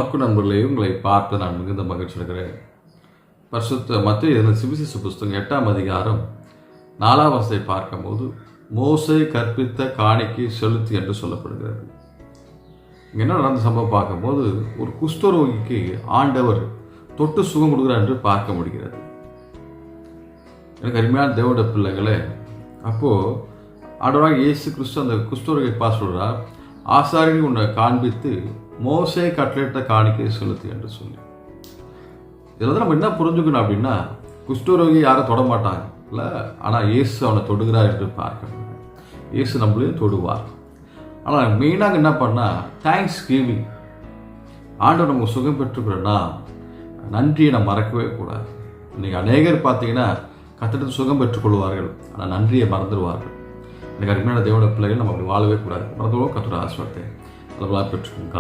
வணக்கம் நண்பர்களே, உங்களை பார்த்து நான் மிகுந்த மகிழ்ச்சி அடைகிறேன். பரிசுத்த மத்தேயு எழுதின சுவிசேஷ புஸ்தகம் 8ஆம் அதிகாரம் 4ஆம் வசனத்தை பார்க்கும்போது மோசே கற்பித்த காணிக்கை செலுத்து என்று சொல்லப்படுகிறது. இங்கே என்ன நடந்த சம்பவம் பார்க்கும்போது ஒரு குஷ்டரோகிக்கு ஆண்டவர் தொட்டு சுகம் கொடுக்கிறார் என்று பார்க்க முடிகிறது. எனக்கு அருமையான தேவனுடைய பிள்ளைகளே, அப்போது ஆண்டவராக இயேசு கிறிஸ்து அந்த குஷ்டரோகியை பார்த்து சொல்கிறார், ஆசாரியனை உன்னை காண்பித்து மோசே கட்டளையிட்ட காணிக்கை செலுத்து என்று சொல்லி. இதில் நம்ம என்ன புரிஞ்சுக்கணும் அப்படின்னா, குஷ்டரோகி யாரும் தொட மாட்டாங்க இல்லை, ஆனால் இயேசு அவனை தொடுகிறார் என்று பார்க்கணும். இயேசு நம்மளையும் தொடுவார். ஆனால் மெயினாக என்ன பண்ணால் தேங்க்ஸ் கிவிங். ஆண்டவர் நம்ம சுகம் பெற்றுக்கிறோன்னா நன்றியை நம்ம மறக்கவே கூடாது. இன்றைக்கி அநேகர் பார்த்தீங்கன்னா கத்திட்டு சுகம் பெற்றுக்கொள்வார்கள், ஆனால் நன்றியை மறந்துடுவார்கள். எனக்கு அருமையான தேவனுடைய பிள்ளைகள் நம்ம அப்படி வாழவே கூடாது. மறந்துவோம். கத்தோட ஆசீர்வாதத்தை அதெல்லாம் பெற்றுக்கோங்க.